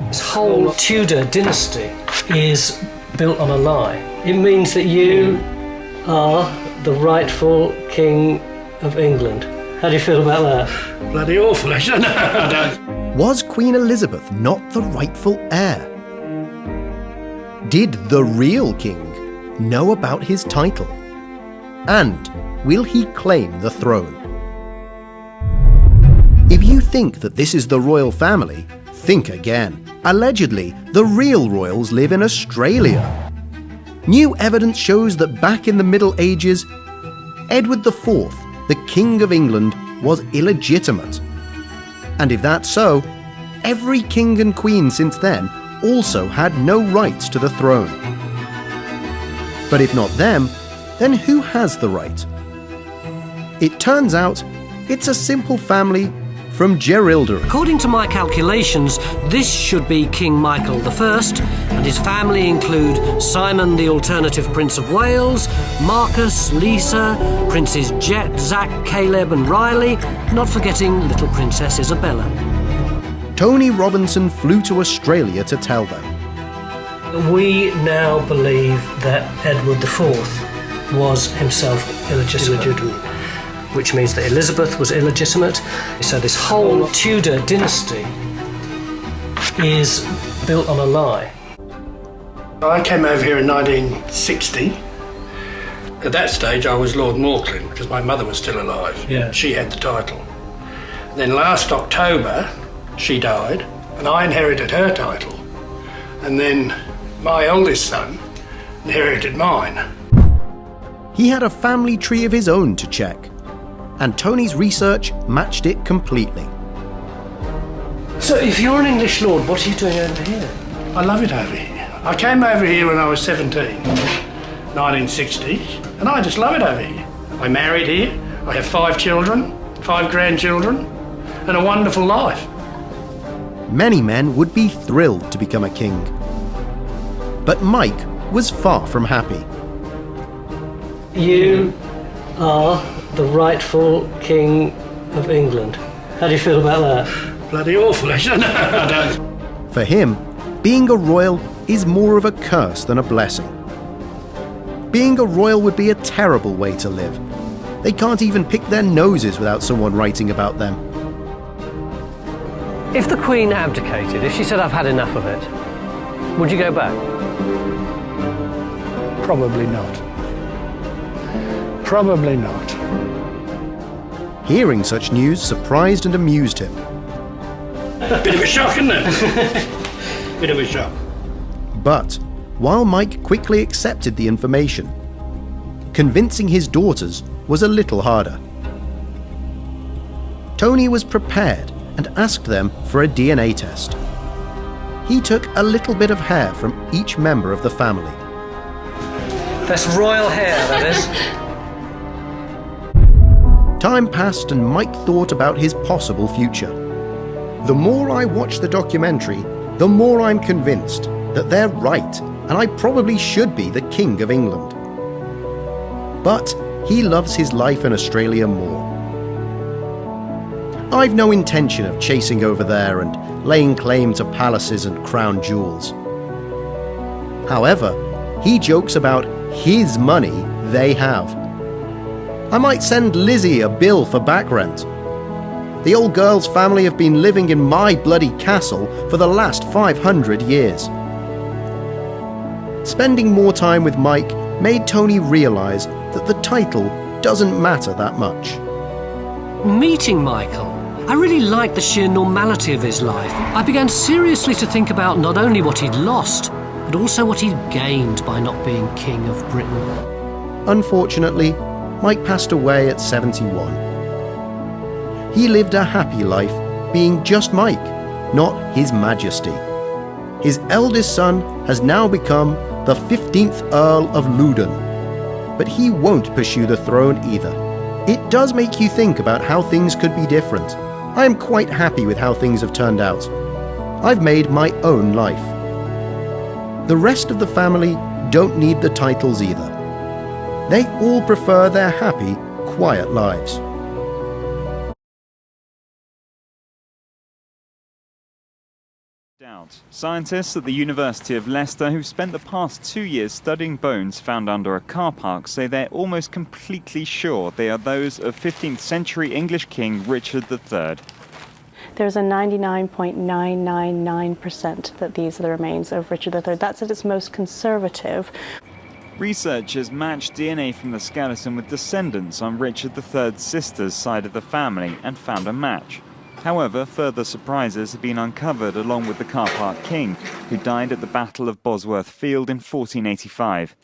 This whole Tudor dynasty is built on a lie. It means that you are the rightful King of England. How do you feel about that? Bloody awful, isn't it? Was Queen Elizabeth not the rightful heir? Did the real king know about his title? And will he claim the throne? If you think that this is the royal family, think again. Allegedly, the real royals live in Australia. New evidence shows that back in the Middle Ages, Edward IV, the King of England, was illegitimate. And if that's so, every king and queen since then also had no rights to the throne. But if not them, then who has the right? It turns out it's a simple family from Gerilda. According to my calculations, this should be King Michael I, and his family include Simon the alternative Prince of Wales, Marcus, Lisa, Princes Jet, Zach, Caleb and Riley, not forgetting little Princess Isabella. Tony Robinson flew to Australia to tell them. We now believe that Edward IV was himself illegitimate. Which means that Elizabeth was illegitimate. So this whole Tudor dynasty is built on a lie. I came over here in 1960. At that stage I was Lord Morclin because my mother was still alive. Yeah. She had the title. Then last October she died and I inherited her title. And then my oldest son inherited mine. He had a family tree of his own to check, and Tony's research matched it completely. So if you're an English lord, what are you doing over here? I love it over here. I came over here when I was 17, 1960, and I just love it over here. I married here, I have 5 children, 5 grandchildren, and a wonderful life. Many men would be thrilled to become a king. But Mike was far from happy. You are the rightful King of England. How do you feel about that? Bloody awful, isn't it? For him, being a royal is more of a curse than a blessing. Being a royal would be a terrible way to live. They can't even pick their noses without someone writing about them. If the Queen abdicated, if she said, I've had enough of it, would you go back? Probably not. Probably not. Hearing such news surprised and amused him. Bit of a shock, isn't it? Bit of a shock. But while Mike quickly accepted the information, convincing his daughters was a little harder. Tony was prepared and asked them for a DNA test. He took a little bit of hair from each member of the family. That's royal hair, that is. Time passed and Mike thought about his possible future. The more I watch the documentary, the more I'm convinced that they're right and I probably should be the King of England. But he loves his life in Australia more. I've no intention of chasing over there and laying claim to palaces and crown jewels. However, he jokes about his money they have. I might send Lizzie a bill for back rent. The old girl's family have been living in my bloody castle for the last 500 years. Spending more time with Mike made Tony realise that the title doesn't matter that much. Meeting Michael, I really liked the sheer normality of his life. I began seriously to think about not only what he'd lost, but also what he'd gained by not being King of Britain. Unfortunately, Mike passed away at 71. He lived a happy life being just Mike, not His Majesty. His eldest son has now become the 15th Earl of Loudoun, but he won't pursue the throne either. It does make you think about how things could be different. I am quite happy with how things have turned out. I've made my own life. The rest of the family don't need the titles either. They all prefer their happy, quiet lives. Scientists at the University of Leicester who spent the past 2 years studying bones found under a car park say they're almost completely sure they are those of 15th century English King Richard III. There's a 99.999% that these are the remains of Richard III. That's at its most conservative. Researchers matched DNA from the skeleton with descendants on Richard III's sister's side of the family and found a match. However, further surprises have been uncovered along with the car park king, who died at the Battle of Bosworth Field in 1485.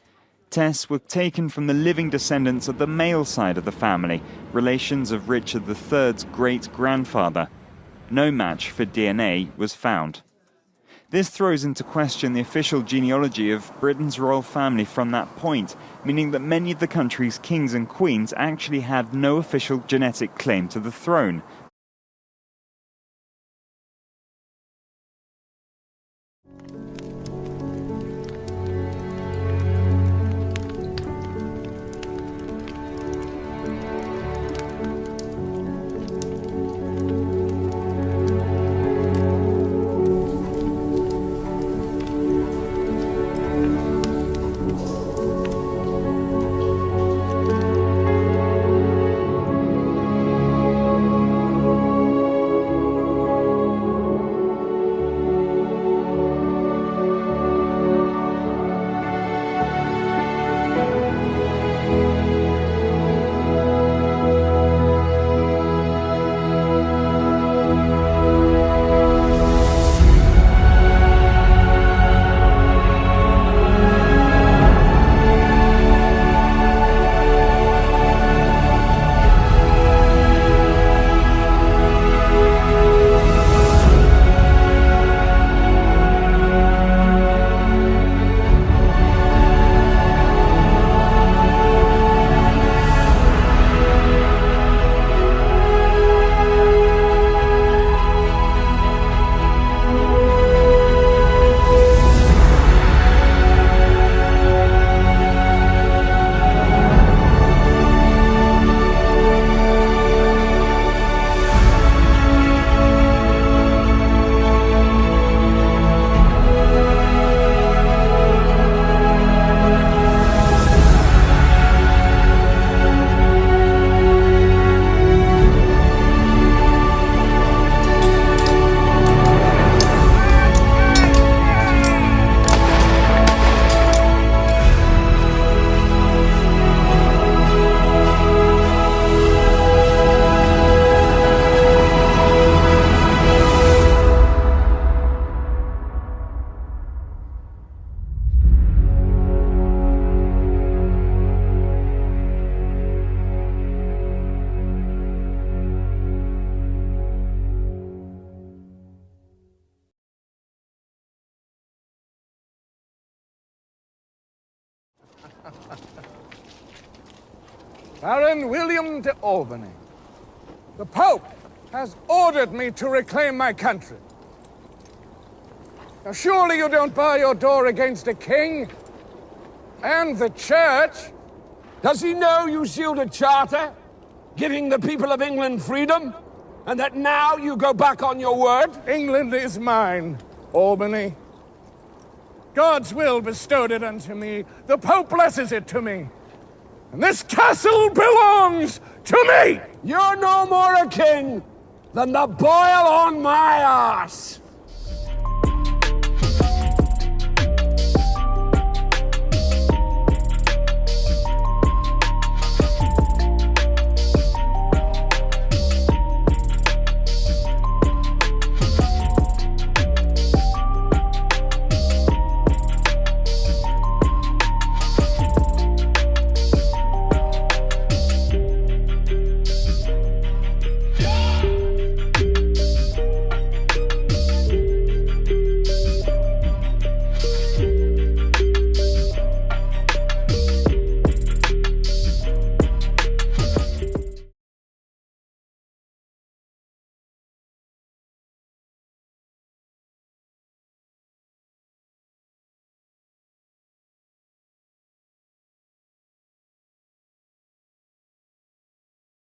Tests were taken from the living descendants of the male side of the family, relations of Richard III's great-grandfather. No match for DNA was found. This throws into question the official genealogy of Britain's royal family from that point, meaning that many of the country's kings and queens actually had no official genetic claim to the throne. Baron William de Albany, the Pope has ordered me to reclaim my country. Now, surely you don't bar your door against a king and the church? Does he know you sealed a charter, giving the people of England freedom, and that now you go back on your word? England is mine, Albany. God's will bestowed it unto me. The Pope blesses it to me. And this castle belongs to me! You're no more a king than the boil on my arse.